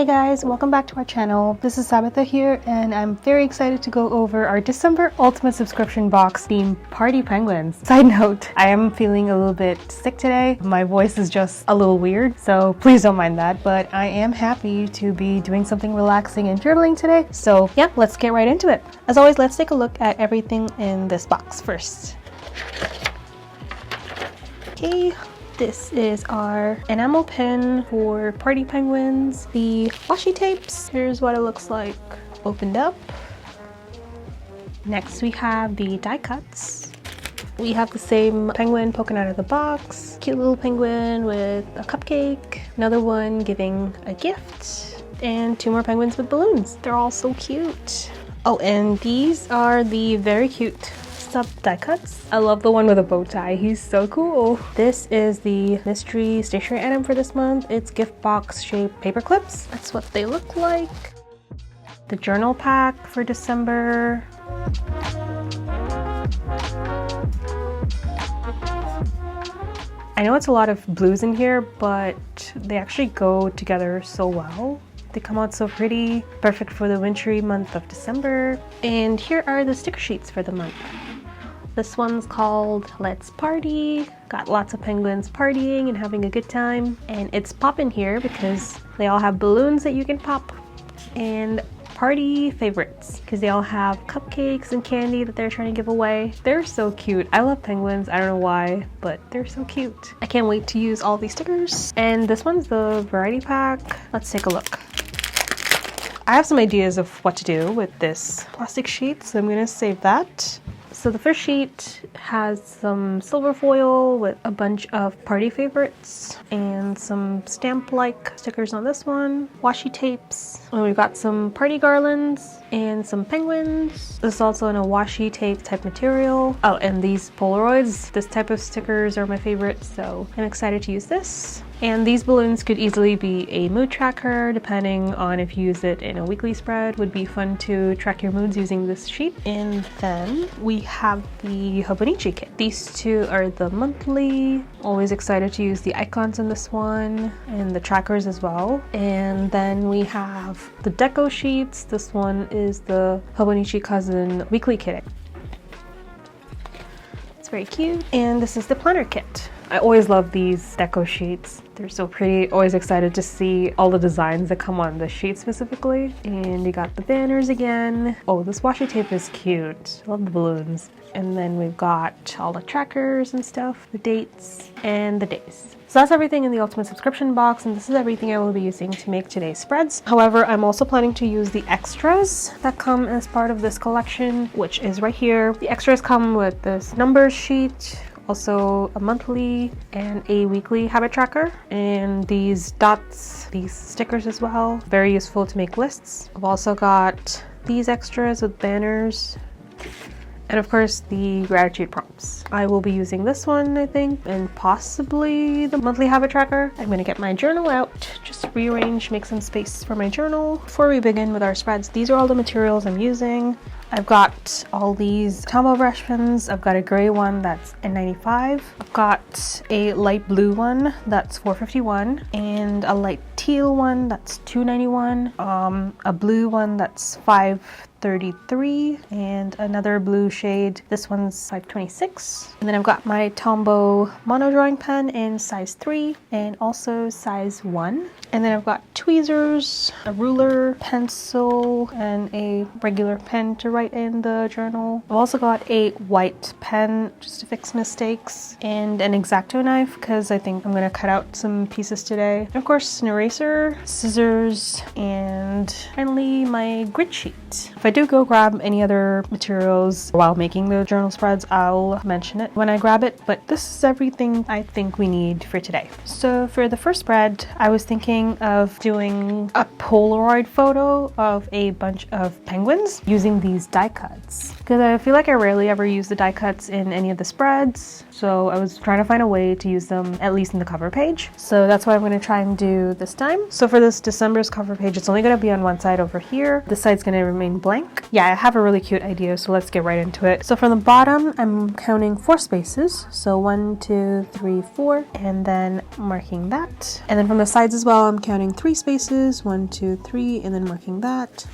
Hey guys, welcome back to our channel. This is Sabitha here, and I'm very excited to go over our December Ultimate Subscription Box themed Party Penguins. Side note, I am feeling a little bit sick today. My voice is just a little weird, so please don't mind that, but I am happy to be doing something relaxing and journaling today. So yeah, let's get right into it. As always, let's take a look at everything in this box first. Okay. This is our enamel pen for Party Penguins. The washi tapes. Here's what it looks like opened up. Next we have the die cuts. We have the same penguin poking out of the box. Cute little penguin with a cupcake. Another one giving a gift. And two more penguins with balloons. They're all so cute. Oh, and these are the very cute sub die cuts. I love the one with a bow tie. He's so cool. This is the mystery stationery item for this month. It's gift box shaped paper clips. That's what they look like. The journal pack for December. I know it's a lot of blues in here, but they actually go together so well. They come out so pretty, perfect for the wintry month of December. And here are the sticker sheets for the month. This one's called Let's Party. Got lots of penguins partying and having a good time. And it's poppin' here because they all have balloons that you can pop. And party favorites, because they all have cupcakes and candy that they're trying to give away. They're so cute. I love penguins. I don't know why, but they're so cute. I can't wait to use all these stickers. And this one's the variety pack. Let's take a look. I have some ideas of what to do with this plastic sheet, so I'm gonna save that. So the first sheet has some silver foil with a bunch of party favorites and some stamp-like stickers on this one, washi tapes, and we've got some party garlands and some penguins. This is also in a washi tape type material. Oh, and these Polaroids. This type of stickers are my favorite, so I'm excited to use this. And these balloons could easily be a mood tracker, depending on if you use it in a weekly spread. Would be fun to track your moods using this sheet. And then we have the Hobonichi kit. These two are the monthly. Always excited to use the icons in this one and the trackers as well. And then we have the deco sheets. This one is the Hobonichi Cousin weekly kit. It's very cute. And this is the planner kit. I always love these deco sheets. They're so pretty. Always excited to see all the designs that come on the sheet specifically. And you got the banners again. Oh, this washi tape is cute. I love the balloons. And then we've got all the trackers and stuff, the dates and the days. So that's everything in the Ultimate Subscription Box, and this is everything I will be using to make today's spreads. However, I'm also planning to use the extras that come as part of this collection, which is right here. The extras come with this numbers sheet, also a monthly and a weekly habit tracker, and these dots, these stickers as well. Very useful to make lists. I've also got these extras with banners, and of course the gratitude prompts. I will be using this one, I think, and possibly the monthly habit tracker. I'm gonna get my journal out, just rearrange, make some space for my journal. Before we begin with our spreads, these are all the materials I'm using. I've got all these Tombow brush pens. I've got a gray one that's N95. I've got a light blue one that's $4.51, and a light teal one that's $2.91, a blue one that's $5.33, and another blue shade. This one's $5.26. And then I've got my Tombow mono drawing pen in size 3 and also size 1. And then I've got tweezers, a ruler, pencil, and a regular pen to write in the journal. I've also got a white pen just to fix mistakes, and an X-Acto knife because I think I'm gonna cut out some pieces today. And of course, an eraser, scissors, and finally my grid sheet. If I do go grab any other materials while making the journal spreads, I'll mention it when I grab it, but this is everything I think we need for today. So for the first spread, I was thinking of doing a Polaroid photo of a bunch of penguins using these die cuts, because I feel like I rarely ever use the die cuts in any of the spreads. So I was trying to find a way to use them at least in the cover page. So that's what I'm going to try and do this time. So for this December's cover page, it's only going to be on one side over here. This side's going to remain blank. blank. Yeah, I have a really cute idea, so let's get right into it. So from the bottom, I'm counting 4 spaces. So 1, 2, 3, 4, and then marking that. And then from the sides as well, I'm counting 3 spaces, 1, 2, 3, and then marking that.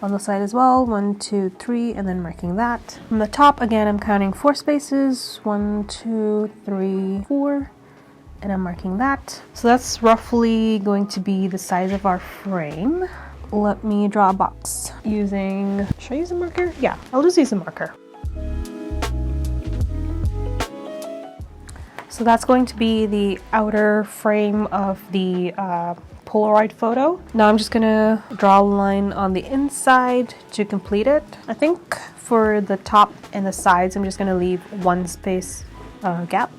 On the side as well, 1, 2, 3, and then marking that. From the top, again, I'm counting 4 spaces, 1, 2, 3, 4, and I'm marking that. So that's roughly going to be the size of our frame. Let me draw a box using, should I use a marker? Yeah, I'll just use a marker. So that's going to be the outer frame of the Polaroid photo. Now I'm just gonna draw a line on the inside to complete it. I think for the top and the sides, I'm just gonna leave 1 space gap.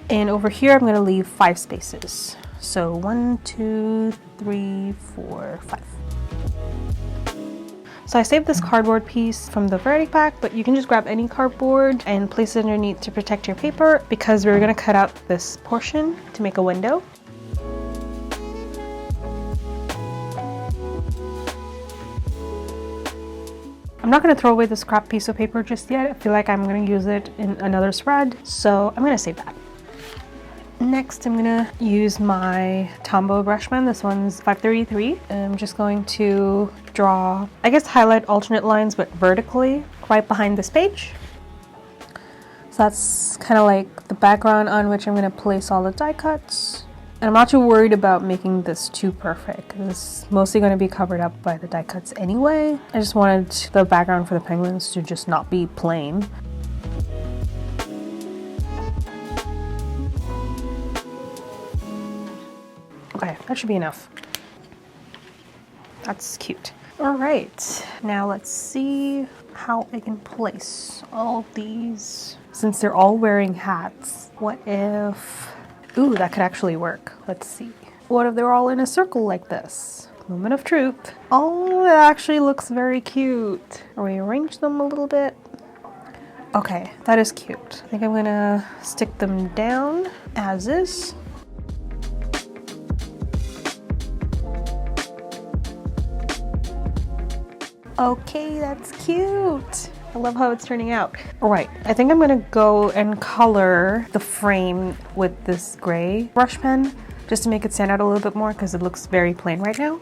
And over here, I'm gonna leave 5 spaces. So 1, 2, 3, 4, 5. So I saved this cardboard piece from the variety pack, but you can just grab any cardboard and place it underneath to protect your paper, because we're gonna cut out this portion to make a window. I'm not going to throw away this scrap piece of paper just yet. I feel like I'm going to use it in another spread, so I'm going to save that. Next, I'm going to use my Tombow brush pen. This one's 533. I'm just going to draw, I guess, highlight alternate lines, but vertically, right behind this page. So that's kind of like the background on which I'm going to place all the die cuts. And I'm not too worried about making this too perfect. This is mostly going to be covered up by the die cuts anyway. I just wanted the background for the penguins to just not be plain. Okay, that should be enough. That's cute. All right, now let's see how I can place all of these. Since they're all wearing hats, what if... Ooh, that could actually work. Let's see. What if they're all in a circle like this? Moment of truth. Oh, it actually looks very cute. Rearrange them a little bit. Okay, that is cute. I think I'm gonna stick them down as is. Okay, that's cute. I love how it's turning out. All right, I think I'm gonna go and color the frame with this gray brush pen just to make it stand out a little bit more, because it looks very plain right now.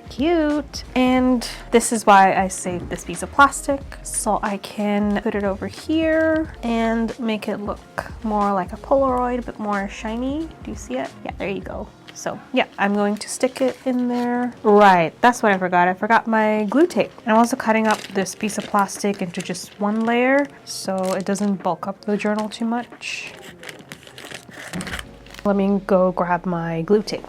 Cute. And this is why I saved this piece of plastic, so I can put it over here and make it look more like a Polaroid, a bit more shiny. Do you see it? Yeah, there you go. So yeah, I'm going to stick it in there. Right, that's what I forgot. I forgot my glue tape. I'm also cutting up this piece of plastic into just 1 layer so it doesn't bulk up the journal too much. Let me go grab my glue tape.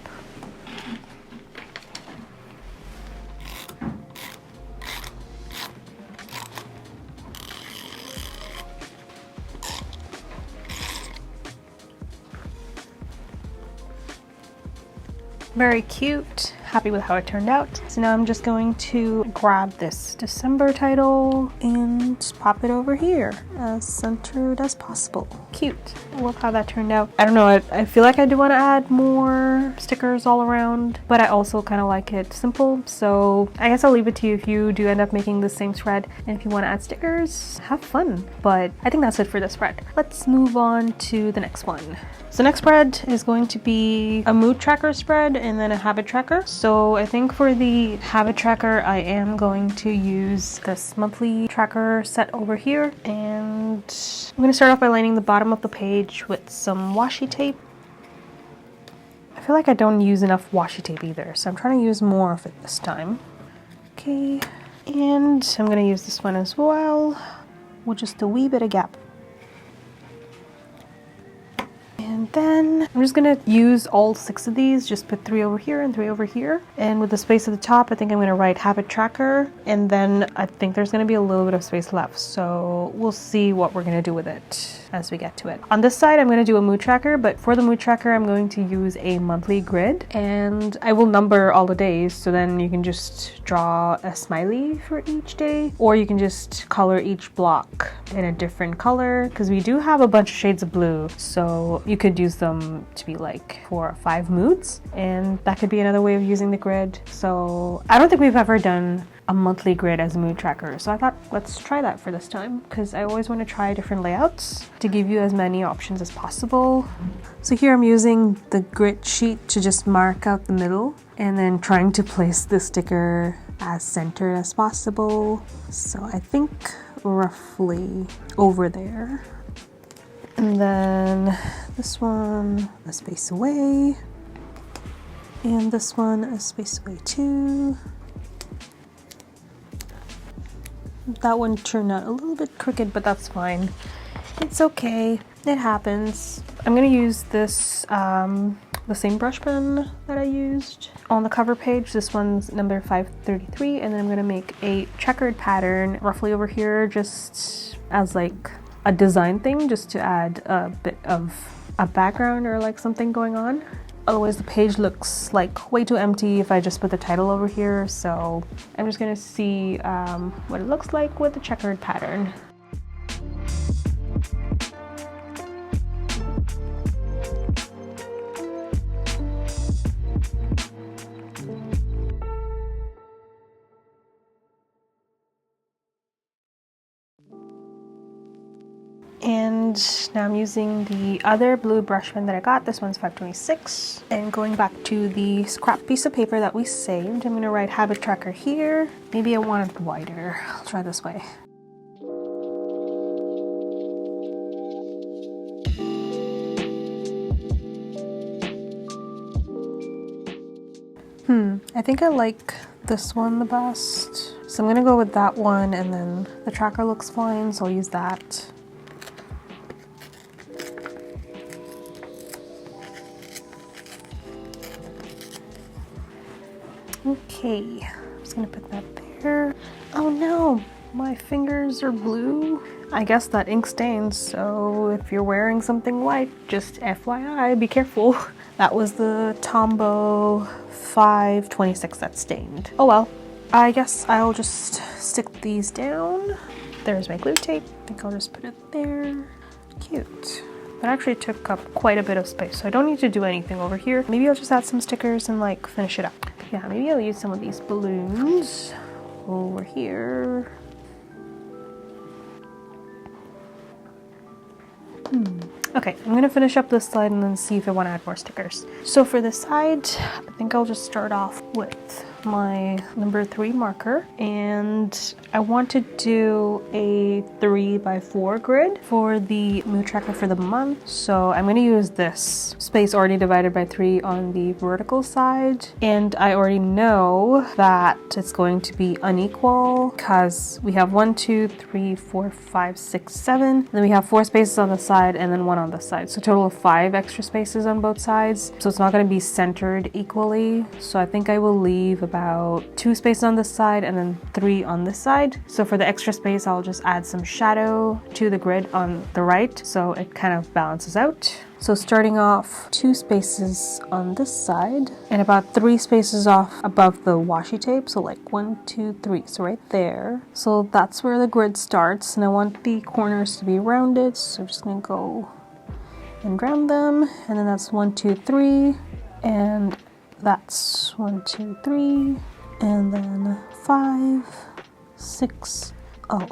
Very cute. Happy with how it turned out. So now I'm just going to grab this December title and pop it over here as centered as possible. Cute. I love how that turned out. I don't know, I feel like I do want to add more stickers all around, but I also kind of like it simple. So I guess I'll leave it to you if you do end up making the same spread. And if you want to add stickers, have fun. But I think that's it for this spread. Let's move on to the next one. So next spread is going to be a mood tracker spread and then a habit tracker. So I think for the habit tracker, I am going to use this monthly tracker set over here. And I'm going to start off by lining the bottom of the page with some washi tape. I feel like I don't use enough washi tape either, so I'm trying to use more of it this time. Okay, and I'm going to use this one as well with just a wee bit of gap. And then I'm just gonna use all 6 of these, just put 3 over here and 3 over here. And with the space at the top, I think I'm gonna write habit tracker. And then I think there's gonna be a little bit of space left. So we'll see what we're gonna do with it. as we get to it. On this side, I'm going to do a mood tracker, but for the mood tracker, I'm going to use a monthly grid, and I will number all the days, so then you can just draw a smiley for each day, or you can just color each block in a different color, because we do have a bunch of shades of blue, so you could use them to be like 4 or 5 moods, and that could be another way of using the grid. So I don't think we've ever done a monthly grid as a mood tracker, so I thought let's try that for this time, because I always want to try different layouts to give you as many options as possible. So here I'm using the grid sheet to just mark out the middle, and then trying to place the sticker as centered as possible. So I think roughly over there. And then this one a space away, and this one a space away too. That one turned out a little bit crooked, but that's fine. It's okay. It happens. I'm gonna use this, the same brush pen that I used on the cover page. This one's number 533, and then I'm gonna make a checkered pattern roughly over here, just as like a design thing, just to add a bit of a background or like something going on. Otherwise the page looks like way too empty if I just put the title over here, so I'm just gonna see what it looks like with the checkered pattern. And now I'm using the other blue brush pen that I got. This one's 526. And going back to the scrap piece of paper that we saved, I'm gonna write habit tracker here. Maybe I want it wider. I'll try this way. I think I like this one the best. So I'm gonna go with that one, and then the tracker looks fine, so I'll use that. Okay, I'm just gonna put that there. Oh no, my fingers are blue. I guess that ink stains, so if you're wearing something white, just FYI, be careful. That was the Tombow 526 that stained. Oh well, I guess I'll just stick these down. There's my glue tape. I think I'll just put it there. Cute. That actually took up quite a bit of space, so I don't need to do anything over here. Maybe I'll just add some stickers and like finish it up. Yeah, maybe I'll use some of these balloons over here. Okay, I'm gonna finish up this side and then see if I want to add more stickers. So for this side, I think I'll just start off with my number 3 marker, and I want to do a 3x4 grid for the mood tracker for the month. So I'm going to use this space already divided by 3 on the vertical side, and I already know that it's going to be unequal because we have 1, 2, 3, 4, 5, 6, 7. Then we have 4 spaces on the side and then 1 on the side, so a total of 5 extra spaces on both sides. So it's not going to be centered equally. So I think I will leave about 2 spaces on this side and then 3 on this side. So for the extra space, I'll just add some shadow to the grid on the right, so it kind of balances out. So starting off 2 spaces on this side and about 3 spaces off above the washi tape. So like 1, 2, 3, so right there. So that's where the grid starts, and I want the corners to be rounded. So I'm just gonna go and round them, and then that's 1, 2, 3, and that's 1, 2, 3, and then 5, 6,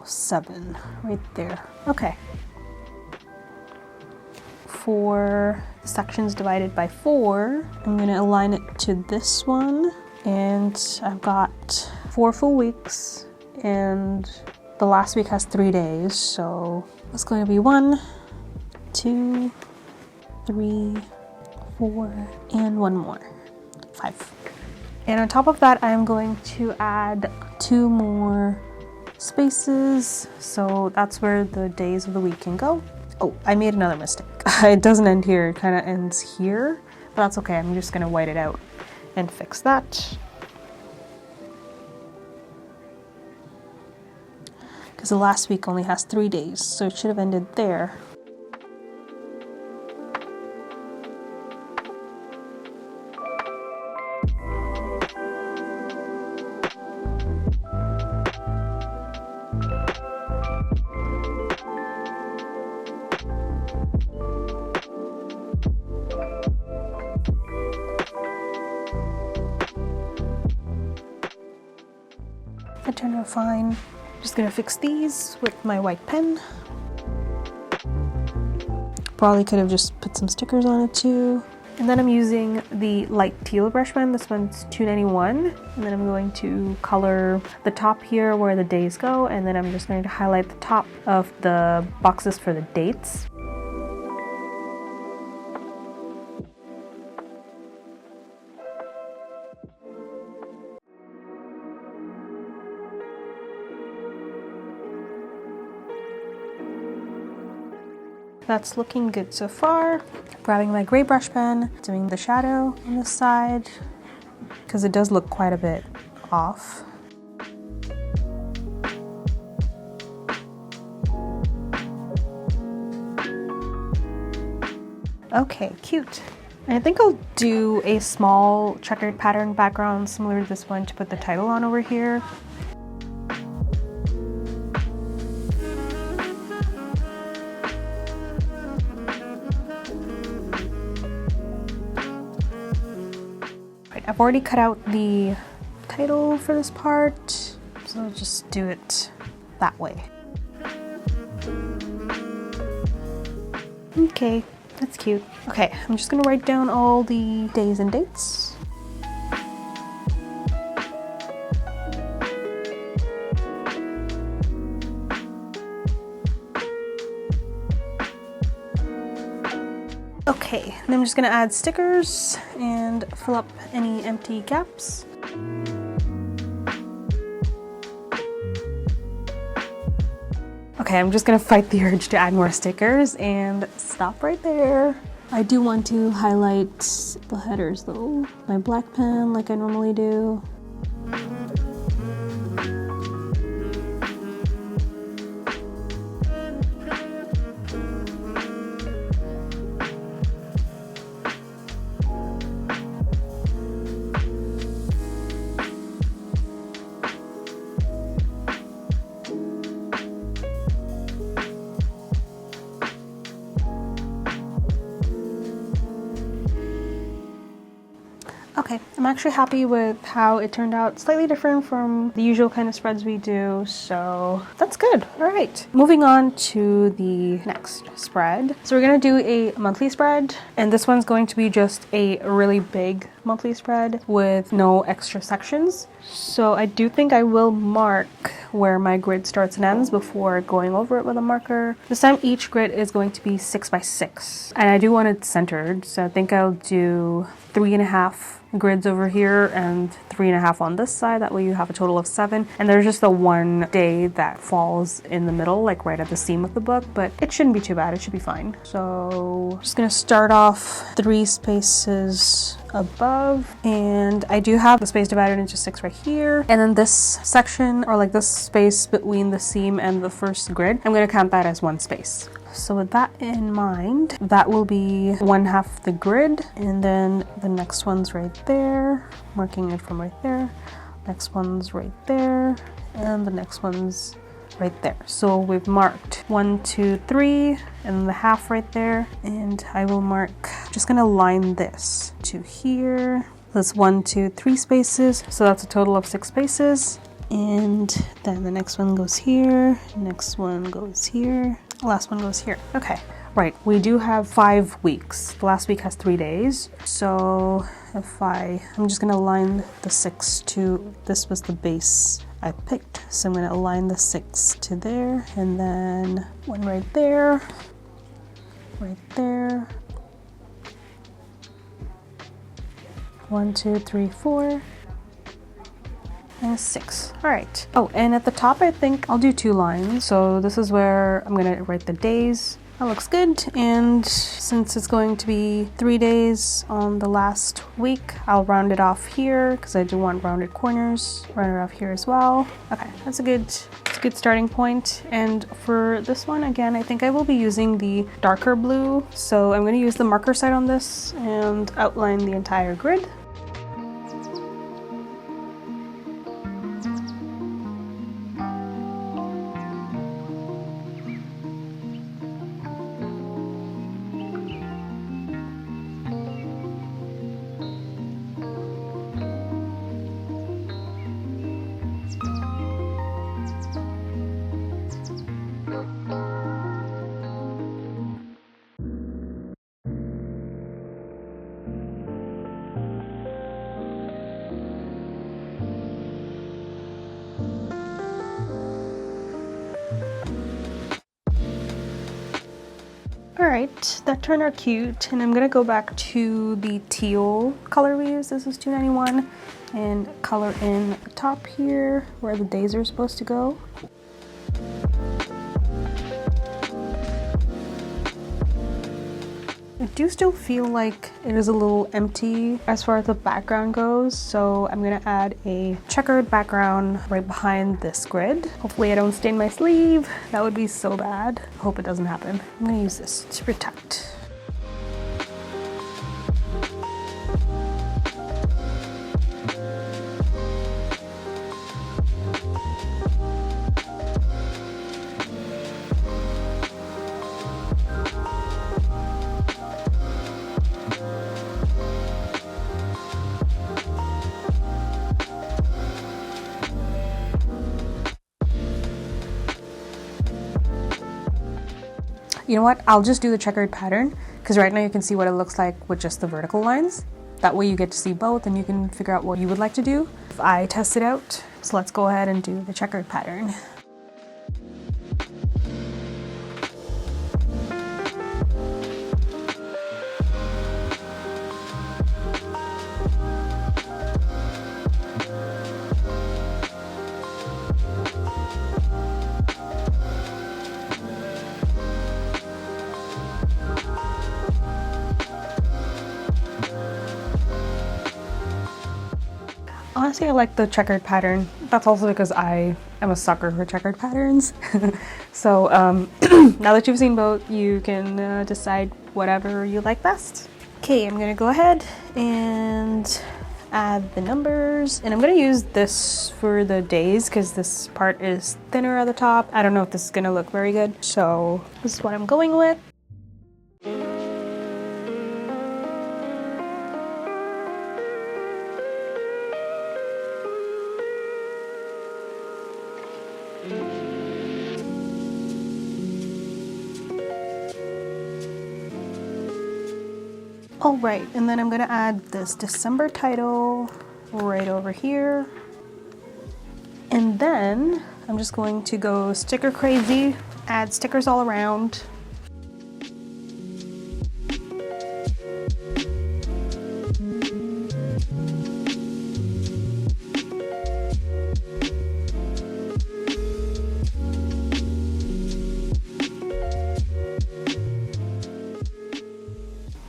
7 right there. Okay. For sections divided by 4, I'm going to align it to this one, and I've got 4 full weeks, and the last week has 3 days, so it's going to be 1, 2, 3, 4, and 1 more. 5. And on top of that, I'm going to add 2 more spaces, so that's where the days of the week can go. Oh, I made another mistake. It doesn't end here, it kind of ends here, but that's okay. I'm just gonna white it out and fix that. Because the last week only has 3 days, so it should have ended there. It turned out fine. Just gonna fix these with my white pen. Probably could have just put some stickers on it too. And then I'm using the light teal brush pen. This one's 291. And then I'm going to color the top here where the days go. And then I'm just going to highlight the top of the boxes for the dates. That's looking good so far. Grabbing my gray brush pen, doing the shadow on this side, because it does look quite a bit off. Okay, cute. And I think I'll do a small checkered pattern background similar to this one to put the title on over here. I've already cut out the title for this part, so I'll just do it that way. Okay, that's cute. Okay, I'm just gonna write down all the days and dates. Okay, then I'm just gonna add stickers and fill up any empty gaps. Okay, I'm just gonna fight the urge to add more stickers and stop right there. I do want to highlight the headers though. My black pen like I normally do. Okay, I'm actually happy with how it turned out. Slightly different from the usual kind of spreads we do, so that's good. All right, moving on to the next spread. So we're gonna do a monthly spread, and this one's going to be just a really big monthly spread with no extra sections. So I do think I will mark where my grid starts and ends before going over it with a marker. This time each grid is going to be 6 by 6, and I do want it centered, so I think I'll do 3.5 grids over here and 3.5 on this side. That way you have a total of 7, and there's just the one day that falls in the middle, like right at the seam of the book, but it shouldn't be too bad. It should be fine. So I'm just gonna start off 3 spaces above, and I do have the space divided into 6 right here, and then this section, or like this space between the seam and the first grid, I'm going to count that as 1 space. So with that in mind, that will be 1/2 the grid, and then the next one's right there, marking it from right there, next one's right there, and the next one's right there. So we've marked 1, 2, 3, and the half right there, and I will mark, just gonna line this to here. That's 1, 2, 3 spaces, so that's a total of 6 spaces. And then the next one goes here, next one goes here, last one goes here. Okay, right, we do have 5 weeks. The last week has 3 days, so if I'm just gonna align the 6 to, this was the base I picked, so I'm gonna align the 6 to there, and then 1 right there, right there, 1, 2, 3, 4, and 6. All right. Oh, and at the top, I think I'll do 2 lines. So this is where I'm gonna write the days. That looks good. And since it's going to be 3 days on the last week, I'll round it off here because I do want rounded corners. Round it off here as well. Okay, that's a good starting point. And for this one, again, I think I will be using the darker blue. So I'm gonna use the marker side on this and outline the entire grid. Alright, that turned out cute, and I'm gonna go back to the teal color we used. This is $2.91, and color in the top here where the days are supposed to go. I do still feel like it is a little empty as far as the background goes, so I'm gonna add a checkered background right behind this grid. Hopefully I don't stain my sleeve. That would be so bad. Hope it doesn't happen. I'm gonna use this to protect. You know what? I'll just do the checkered pattern because right now you can see what it looks like with just the vertical lines. That way you get to see both and you can figure out what you would like to do. If I test it out, so let's go ahead and do the checkered pattern. Honestly, I like the checkered pattern. That's also because I am a sucker for checkered patterns. So now that you've seen both, you can decide whatever you like best. Okay, I'm gonna go ahead and add the numbers, and I'm gonna use this for the days because this part is thinner at the top. I don't know if this is gonna look very good, so this is what I'm going with. All right, and then I'm gonna add this December title right over here. And then I'm just going to go sticker crazy, add stickers all around.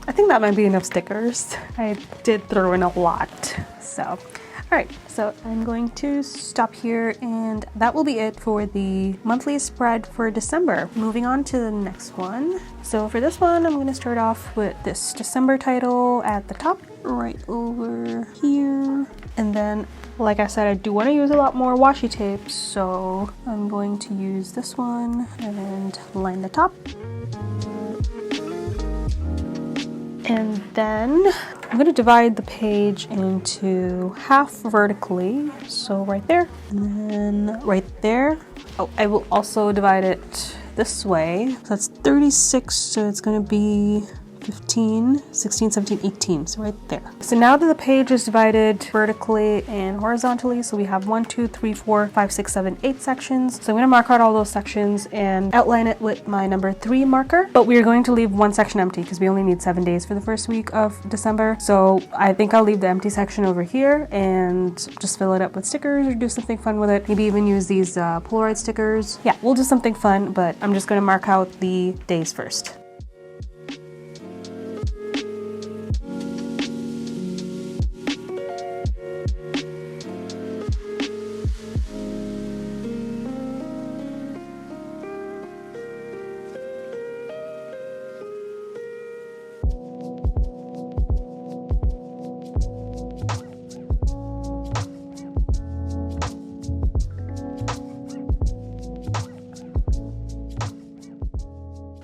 I think that might be enough stickers. I did throw in a lot, so. All right, so I'm going to stop here, and that will be it for the monthly spread for December. Moving on to the next one. So for this one, I'm gonna start off with this December title at the top, right over here. And then, like I said, I do wanna use a lot more washi tape, so I'm going to use this one and line the top. And then I'm going to divide the page into half vertically, so right there, and then right there. Oh, I will also divide it this way. So that's 36, so it's going to be 15, 16, 17, 18, so right there. So now that the page is divided vertically and horizontally, so we have 1, 2, 3, 4, 5, 6, 7, 8 sections. So I'm going to mark out all those sections and outline it with my number 3 marker, but we are going to leave one section empty because we only need 7 days for the first week of December. So I think I'll leave the empty section over here and just fill it up with stickers or do something fun with it. Maybe even use these Polaroid stickers. Yeah, we'll do something fun, but I'm just going to mark out the days first.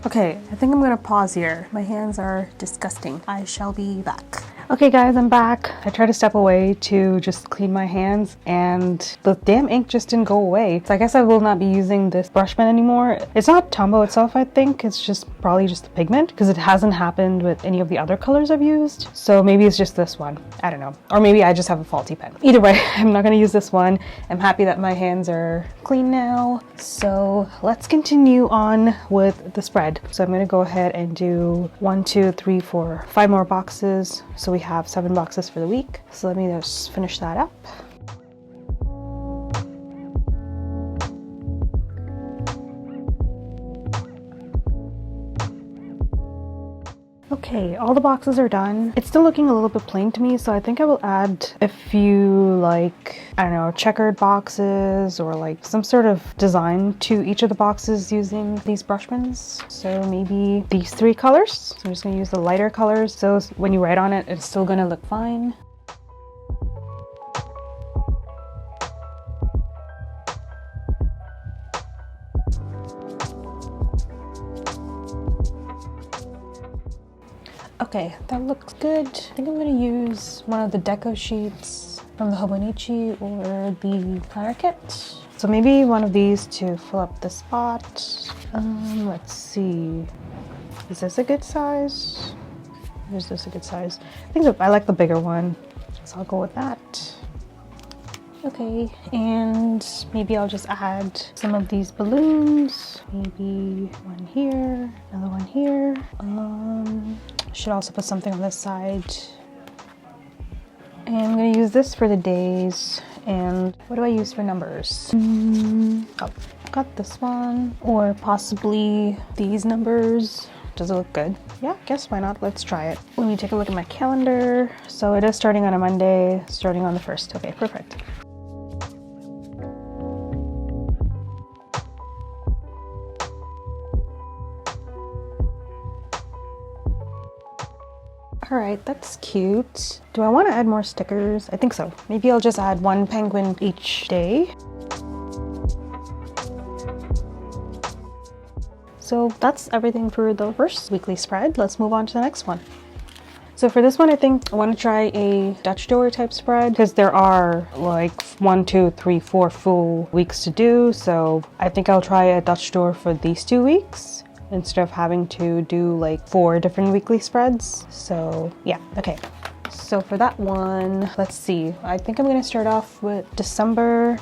Okay, I think I'm gonna pause here. My hands are disgusting. I shall be back. Okay guys, I'm back. I tried to step away to just clean my hands and the damn ink just didn't go away. So I guess I will not be using this brush pen anymore. It's not Tombow itself, I think. It's just probably just the pigment because it hasn't happened with any of the other colors I've used. So maybe it's just this one. I don't know. Or maybe I just have a faulty pen. Either way, I'm not going to use this one. I'm happy that my hands are clean now. So let's continue on with the spread. So I'm going to go ahead and do 1, 2, 3, 4, 5 more boxes. So we have 7 boxes for the week. So let me just finish that up. Okay, all the boxes are done. It's still looking a little bit plain to me, so I think I will add a few, like, I don't know, checkered boxes or like some sort of design to each of the boxes using these brush pens. So maybe these 3 colors. So I'm just gonna use the lighter colors, so when you write on it, it's still gonna look fine. Okay, that looks good. I think I'm gonna use one of the deco sheets from the Hubman or the planner kit. So maybe one of these to fill up the spot. Let's see. Is this a good size? Or is this a good size? I think I like the bigger one, so I'll go with that. Okay, and maybe I'll just add some of these balloons. Maybe one here, another one here. Should also put something on this side. And I'm gonna use this for the days. And what do I use for numbers? Oh, got this one. Or possibly these numbers. Does it look good? Yeah, guess why not? Let's try it. Let me take a look at my calendar. So it is starting on a Monday, starting on the 1st. Okay, perfect. All right, that's cute. Do I want to add more stickers? I think so. Maybe I'll just add 1 penguin each day. So that's everything for the first weekly spread. Let's move on to the next one. So for this one, I think I want to try a Dutch door type spread because there are like 1, 2, 3, 4 full weeks to do. So I think I'll try a Dutch door for these 2 weeks, instead of having to do like 4 different weekly spreads. So yeah, okay. So for that one, let's see. I think I'm gonna start off with December.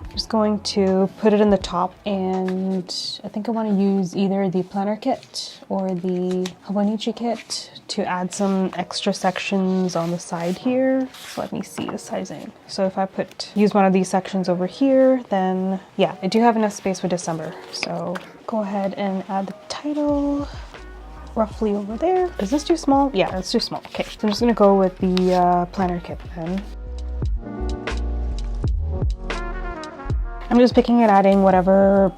I'm just going to put it in the top, and I think I want to use either the planner kit or the Hubman kit to add some extra sections on the side here. So let me see the sizing. So if I use one of these sections over here, then yeah, I do have enough space for December. So go ahead and add the title roughly over there. Is this too small? Yeah, it's too small. Okay, so I'm just gonna go with the planner kit then. I'm just picking and adding whatever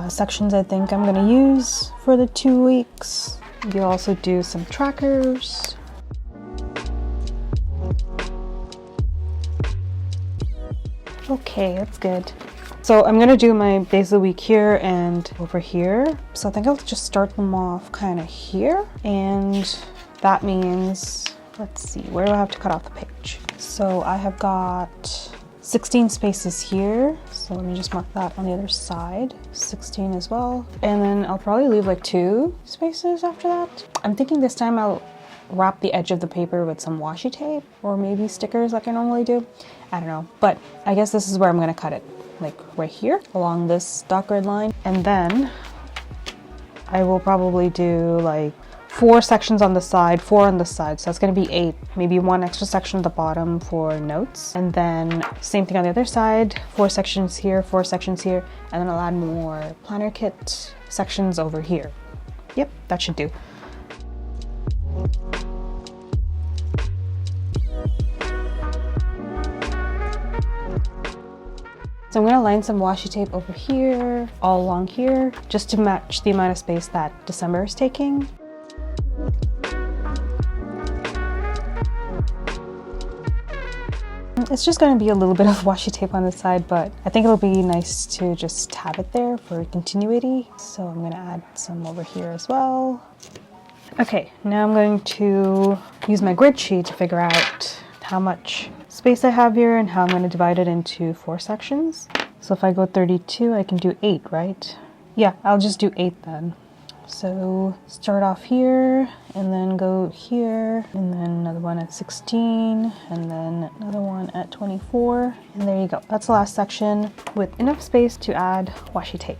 sections I think I'm gonna use for the 2 weeks. You'll also do some trackers. Okay, that's good. So I'm gonna do my days of the week here and over here. So I think I'll just start them off kind of here. And that means, let's see, where do I have to cut off the page? So I have got 16 spaces here. So let me just mark that on the other side. 16 as well. And then I'll probably leave like 2 spaces after that. I'm thinking this time I'll wrap the edge of the paper with some washi tape or maybe stickers like I normally do. I don't know, but I guess this is where I'm gonna cut it. Like right here along this dark red line. And then I will probably do like 4 sections on the side, 4 on the side. So that's gonna be 8, maybe 1 extra section at the bottom for notes. And then same thing on the other side, 4 sections here, 4 sections here. And then I'll add more planner kit sections over here. Yep, that should do. So I'm gonna line some washi tape over here, all along here, just to match the amount of space that December is taking. It's just going to be a little bit of washi tape on the side, but I think it'll be nice to just have it there for continuity. So I'm going to add some over here as well. Okay, now I'm going to use my grid sheet to figure out how much space I have here and how I'm going to divide it into 4 sections. So if I go 32, I can do 8, right? Yeah, I'll just do 8 then. So start off here and then go here and then another one at 16 and then another one at 24. And there you go. That's the last section with enough space to add washi tape.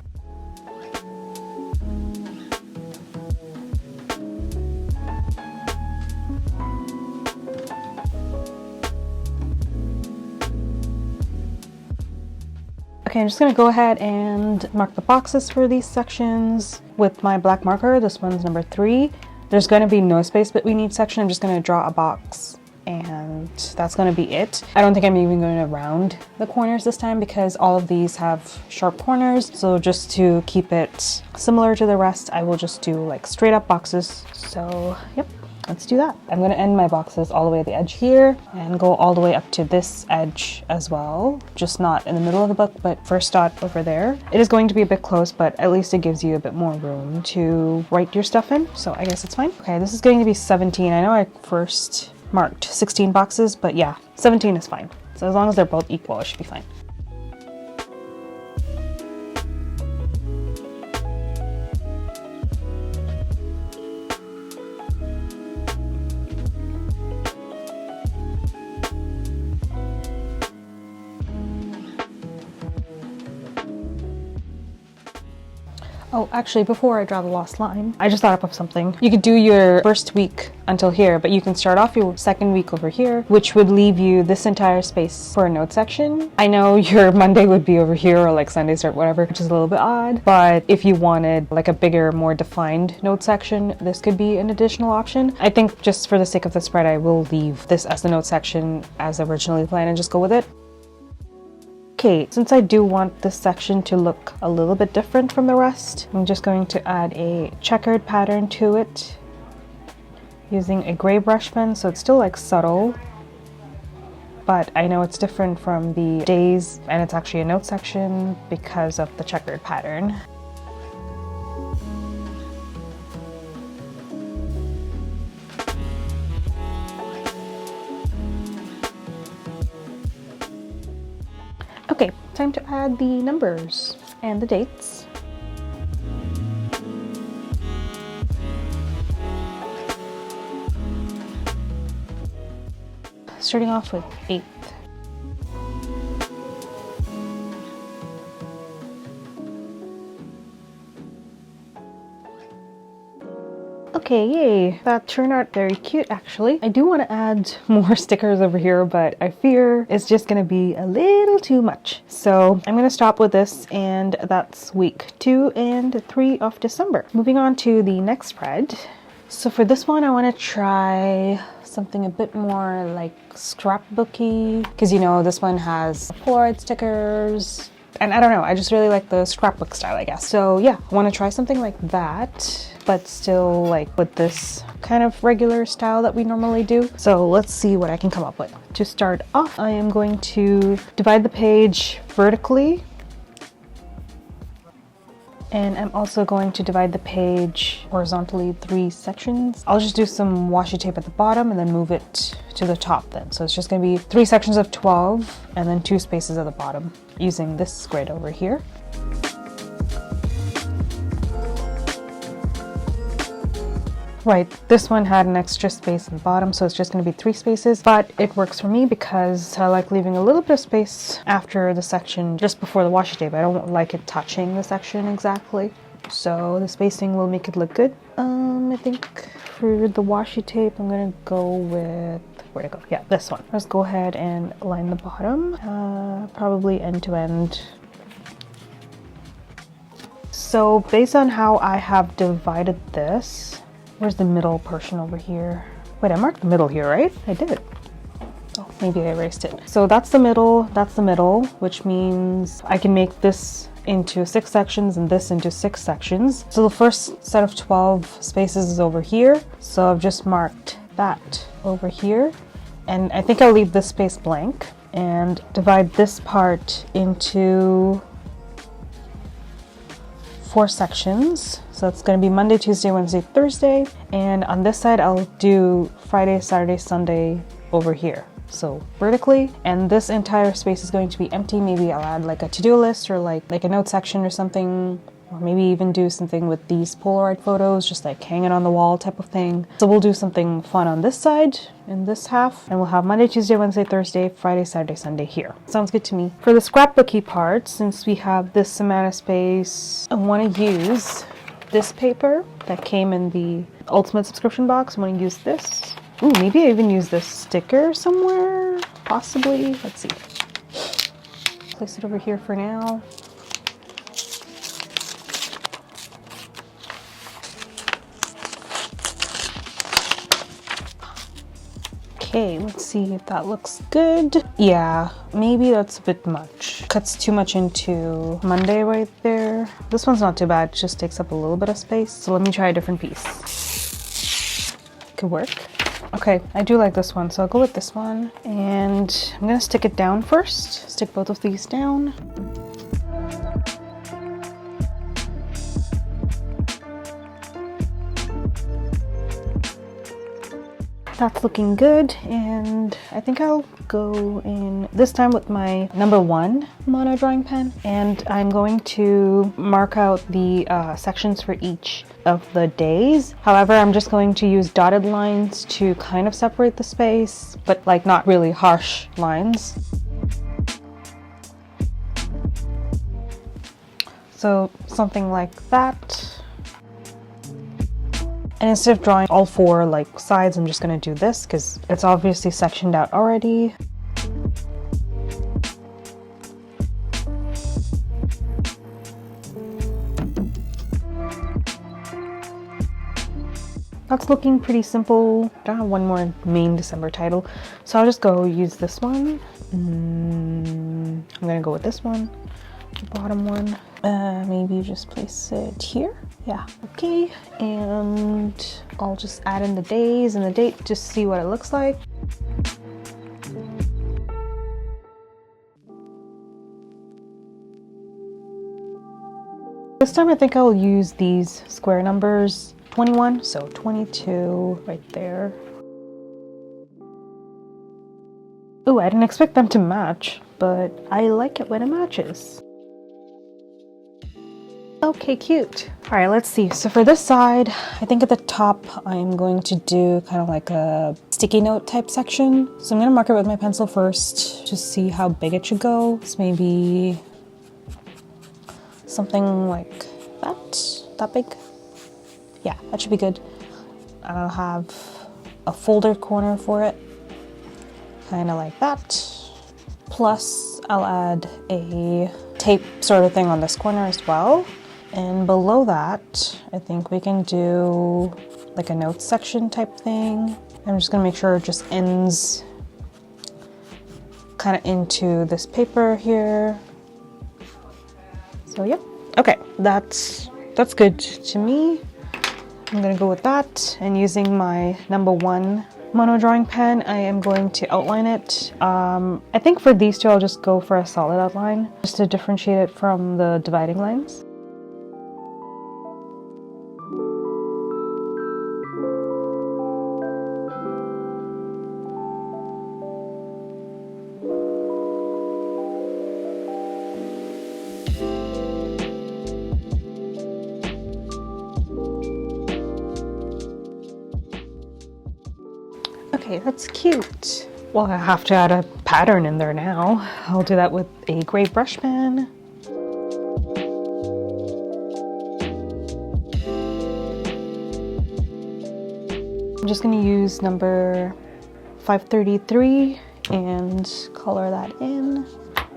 Okay, I'm just gonna go ahead and mark the boxes for these sections with my black marker. This one's number 3. There's gonna be no space between each section. I'm just gonna draw a box and that's gonna be it. I don't think I'm even going to round the corners this time because all of these have sharp corners. So just to keep it similar to the rest, I will just do like straight up boxes. So, yep. Let's do that. I'm going to end my boxes all the way at the edge here and go all the way up to this edge as well. Just not in the middle of the book, but first dot over there. It is going to be a bit close, but at least it gives you a bit more room to write your stuff in. So I guess it's fine. Okay, this is going to be 17. I know I first marked 16 boxes, but yeah, 17 is fine. So as long as they're both equal, it should be fine. Oh, actually, before I draw the lost line, I just thought up of something. You could do your first week until here, but you can start off your second week over here, which would leave you this entire space for a note section. I know your Monday would be over here or like Sunday start, whatever, which is a little bit odd, but if you wanted like a bigger, more defined note section, this could be an additional option. I think just for the sake of the spread, I will leave this as the note section as originally planned and just go with it. Okay, since I do want this section to look a little bit different from the rest, I'm just going to add a checkered pattern to it using a gray brush pen, so it's still like subtle, but I know it's different from the days and it's actually a note section because of the checkered pattern. Okay, time to add the numbers and the dates. Starting off with 8th. Okay, yay! That turned out very cute actually. I do want to add more stickers over here, but I fear it's just gonna be a little too much. So I'm gonna stop with this, and that's week 2 and 3 of December. Moving on to the next spread. So for this one, I want to try something a bit more like scrapbooky, because you know this one has Polaroid stickers. And I don't know, I just really like the scrapbook style, I guess. So yeah, I want to try something like that, but still like with this kind of regular style that we normally do. So let's see what I can come up with. To start off, I am going to divide the page vertically. And I'm also going to divide the page horizontally 3 sections. I'll just do some washi tape at the bottom and then move it to the top then. So it's just going to be 3 sections of 12 and then 2 spaces at the bottom using this grid over here. Right, this one had an extra space in the bottom, so it's just going to be 3 spaces, but it works for me because I like leaving a little bit of space after the section just before the washi tape. I don't like it touching the section exactly, so the spacing will make it look good. I think for the washi tape, I'm going to go with, where to go? Yeah, this one. Let's go ahead and line the bottom, probably end to end. So based on how I have divided this, where's the middle portion over here? Wait, I marked the middle here, right? I did. Oh, maybe I erased it. So that's the middle, which means I can make this into 6 sections and this into 6 sections. So the first set of 12 spaces is over here. So I've just marked that over here. And I think I'll leave this space blank and divide this part into 4 sections. So it's going to be Monday, Tuesday, Wednesday, Thursday. And on this side, I'll do Friday, Saturday, Sunday over here. So vertically, and this entire space is going to be empty. Maybe I'll add like a to-do list or like a note section or something, or maybe even do something with these Polaroid photos, just like hanging on the wall type of thing. So we'll do something fun on this side in this half, and we'll have Monday, Tuesday, Wednesday, Thursday, Friday, Saturday, Sunday here. Sounds good to me. For the scrapbooky part, since we have this amount of space, I want to use this paper that came in the Ultimate subscription box. I'm going to use this. Ooh, maybe I even use this sticker somewhere, possibly. Let's see. Place it over here for now. Okay, let's see if that looks good. Yeah, maybe that's a bit much. Cuts too much into Monday right there. This one's not too bad, it just takes up a little bit of space. So let me try a different piece. Could work. Okay, I do like this one, so I'll go with this one. And I'm gonna stick it down first. Stick both of these down. That's looking good, and I think I'll go in this time with my number 1 mono drawing pen, and I'm going to mark out the sections for each of the days. However, I'm just going to use dotted lines to kind of separate the space, but like not really harsh lines. So something like that. And instead of drawing all 4 like sides, I'm just gonna do this because it's obviously sectioned out already. That's looking pretty simple. I don't have one more main December title, so I'll just go use this one. I'm gonna go with this one, the bottom one. Maybe just place it here. Yeah, okay, and I'll just add in the days and the date just to see what it looks like. This time I think I'll use these square numbers, 21, so 22 right there. Ooh, I didn't expect them to match, but I like it when it matches. Okay, cute. All right, let's see. So for this side, I think at the top, I'm going to do kind of like a sticky note type section. So I'm gonna mark it with my pencil first to see how big it should go. So maybe something like that big. Yeah, that should be good. I'll have a folded corner for it, kind of like that. Plus, I'll add a tape sort of thing on this corner as well. And below that, I think we can do like a notes section type thing. I'm just gonna make sure it just ends kind of into this paper here. So yep, okay, that's good to me. I'm gonna go with that, and using my number 1 mono drawing pen, I am going to outline it. I think for these two, I'll just go for a solid outline, just to differentiate it from the dividing lines. Okay, that's cute. Well, I have to add a pattern in there now. I'll do that with a gray brush pen. I'm just gonna use number 533 and color that in.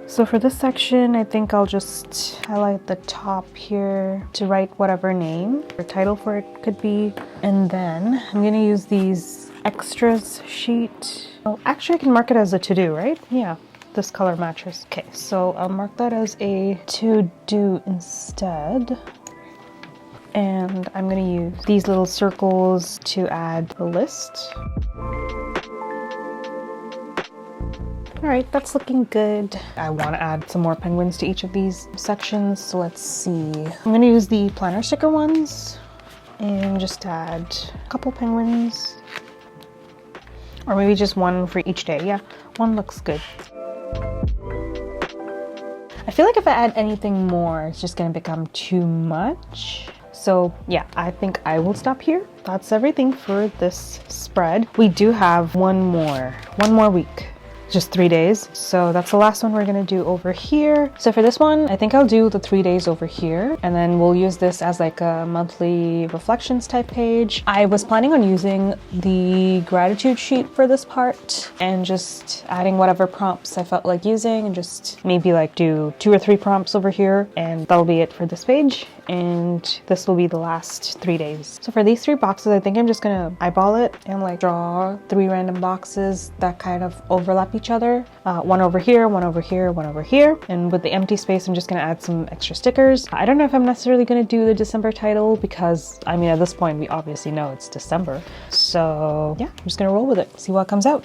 So for this section, I think I'll just highlight the top here to write whatever name or title for it could be. And then I'm gonna use these extras sheet. Oh, actually I can mark it as a to-do, right? Yeah, this color matches. Okay, so I'll mark that as a to-do instead. And I'm gonna use these little circles to add the list. All right, that's looking good. I want to add some more penguins to each of these sections, so let's see. I'm gonna use the planner sticker ones and just add a couple penguins. Or maybe just one for each day. Yeah, one looks good. I feel like if I add anything more, it's just gonna become too much. So yeah, I think I will stop here. That's everything for this spread. We do have one more week. Just 3 days. So that's the last one we're gonna do over here. So for this one, I think I'll do the 3 days over here, and then we'll use this as like a monthly reflections type page. I was planning on using the gratitude sheet for this part and just adding whatever prompts I felt like using, and just maybe like do 2 or 3 prompts over here, and that'll be it for this page. And this will be the last 3 days. So for these 3 boxes, I think I'm just gonna eyeball it and like draw 3 random boxes that kind of overlap each other. One over here, one over here, one over here. And with the empty space, I'm just gonna add some extra stickers. I don't know if I'm necessarily gonna do the December title because, I mean, at this point, we obviously know it's December. So yeah, I'm just gonna roll with it, see what comes out.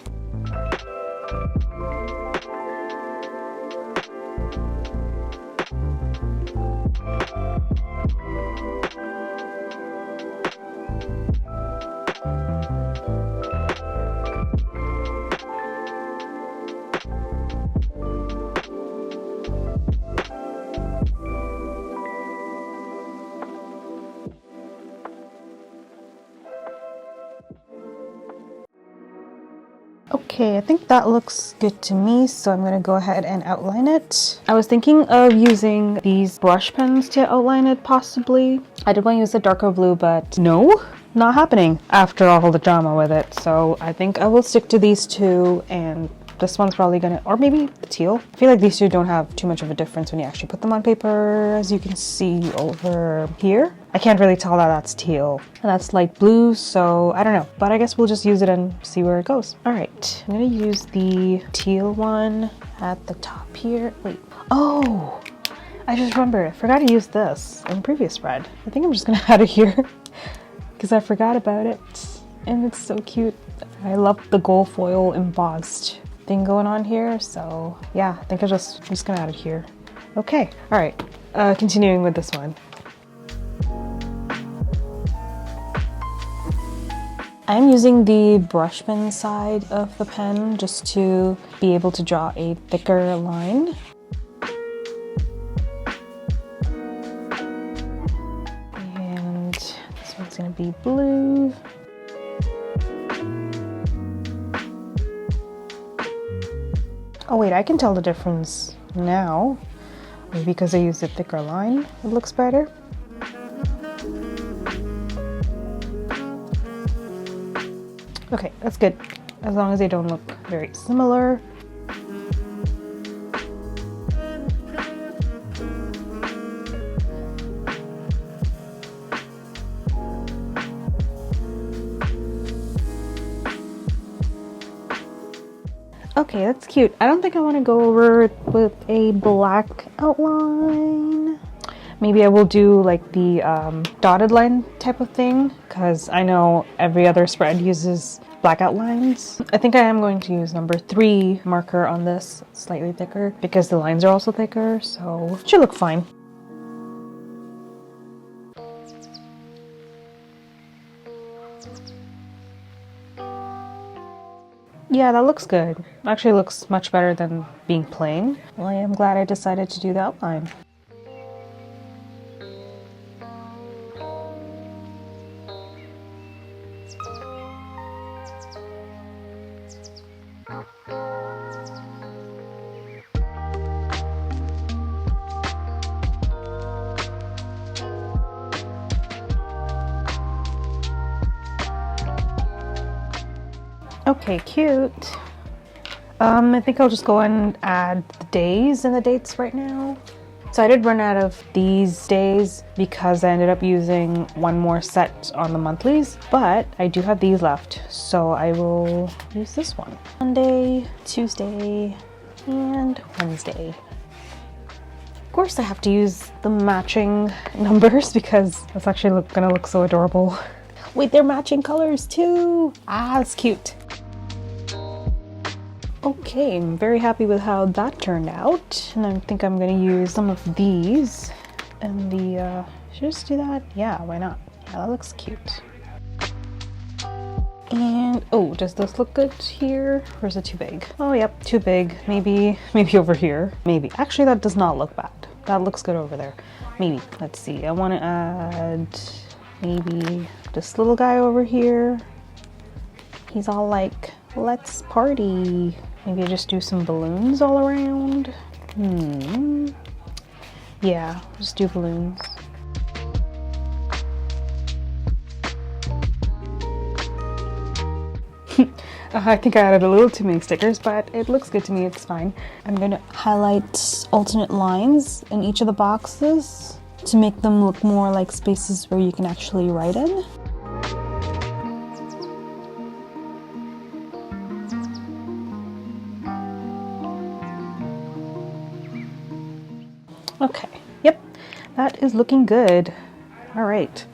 Okay, I think that looks good to me, so I'm gonna go ahead and outline it. I was thinking of using these brush pens to outline it, possibly. I did want to use a darker blue, but no, not happening after all the drama with it. So I think I will stick to these 2, and this one's probably gonna, or maybe the teal. I feel like these 2 don't have too much of a difference when you actually put them on paper, as you can see over here. I can't really tell that that's teal, and that's light blue, so I don't know, but I guess we'll just use it and see where it goes. All right, I'm gonna use the teal one at the top here. Wait, oh, I just remembered, I forgot to use this in the previous spread. I think I'm just gonna add it here because I forgot about it, and it's so cute. I love the gold foil embossed thing going on here, so yeah, I think I'm just gonna add it here. Okay, all right, continuing with this one. I'm using the brush pen side of the pen just to be able to draw a thicker line. And this one's gonna be blue. Oh wait, I can tell the difference now. Maybe because I used a thicker line, it looks better. Okay, that's good, as long as they don't look very similar. Okay, that's cute. I don't think I want to go over it with a black outline. Maybe I will do like the dotted line type of thing, because I know every other spread uses black outlines. I think I am going to use number 3 marker on this, slightly thicker, because the lines are also thicker, so it should look fine. Yeah, that looks good. Actually looks much better than being plain. Well, I am glad I decided to do the outline. Okay, cute. I think I'll just go and add the days and the dates right now. So I did run out of these days because I ended up using one more set on the monthlies, but I do have these left, so I will use this one. Monday, Tuesday, and Wednesday. Of course I have to use the matching numbers because that's actually gonna look so adorable. Wait, they're matching colors too! Ah, that's cute. Okay, I'm very happy with how that turned out. And I think I'm gonna use some of these and should I just do that? Yeah, why not? Yeah, that looks cute. And, oh, does this look good here? Or is it too big? Oh, yep, too big. Maybe over here. Maybe. Actually, that does not look bad. That looks good over there. Maybe. Let's see. I want to add maybe this little guy over here. He's all like, let's party. Maybe I just do some balloons all around. Yeah, just do balloons. I think I added a little too many stickers, but it looks good to me, it's fine. I'm going to highlight alternate lines in each of the boxes to make them look more like spaces where you can actually write in. Okay, yep, that is looking good. All right.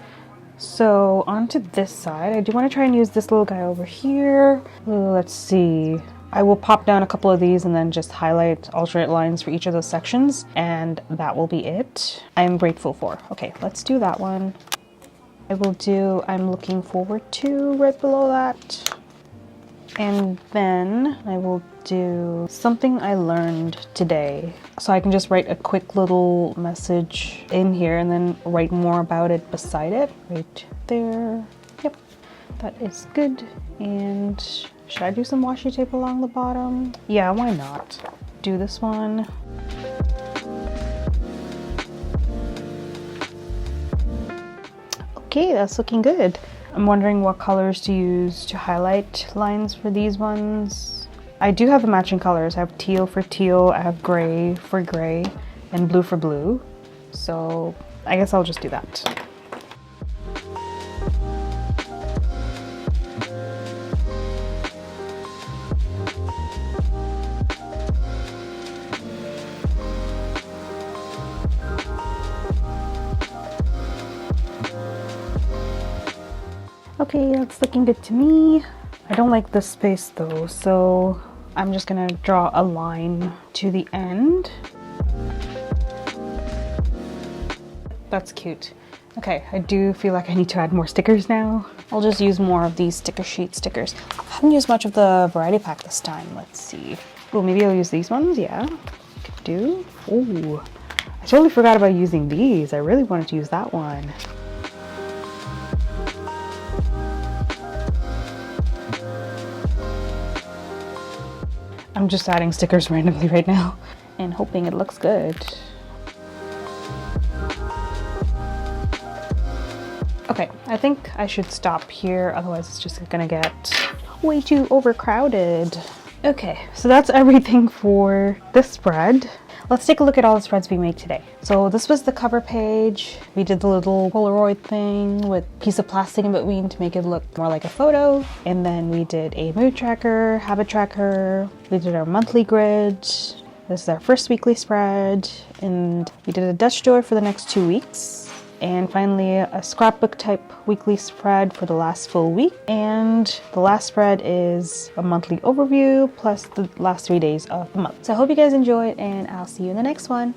So onto this side, I do want to try and use this little guy over here. Let's see. I will pop down a couple of these and then just highlight alternate lines for each of those sections, and that will be it. I am grateful for. Okay, let's do that one. I will do I'm looking forward to right below that. And then I will do something I learned today. So I can just write a quick little message in here and then write more about it beside it. Right there. Yep, that is good. And should I do some washi tape along the bottom? Yeah, why not? Do this one. Okay, that's looking good. I'm wondering what colors to use to highlight lines for these ones. I do have the matching colors. I have teal for teal, I have gray for gray, and blue for blue. So I guess I'll just do that. Okay, that's looking good to me. I don't like this space though, so I'm just gonna draw a line to the end. That's cute. Okay, I do feel like I need to add more stickers now. I'll just use more of these sticker sheet stickers. I haven't used much of the variety pack this time. Let's see. Oh, maybe I'll use these ones, yeah. Could do. Oh, I totally forgot about using these. I really wanted to use that one. I'm just adding stickers randomly right now and hoping it looks good. Okay, I think I should stop here, otherwise it's just gonna get way too overcrowded. Okay, so that's everything for this spread. Let's take a look at all the spreads we made today. So this was the cover page. We did the little Polaroid thing with a piece of plastic in between to make it look more like a photo. And then we did a mood tracker, habit tracker. We did our monthly grid. This is our first weekly spread. And we did a Dutch door for the next 2 weeks. And finally, a scrapbook type weekly spread for the last full week. And the last spread is a monthly overview plus the last 3 days of the month. So I hope you guys enjoyed, and I'll see you in the next one.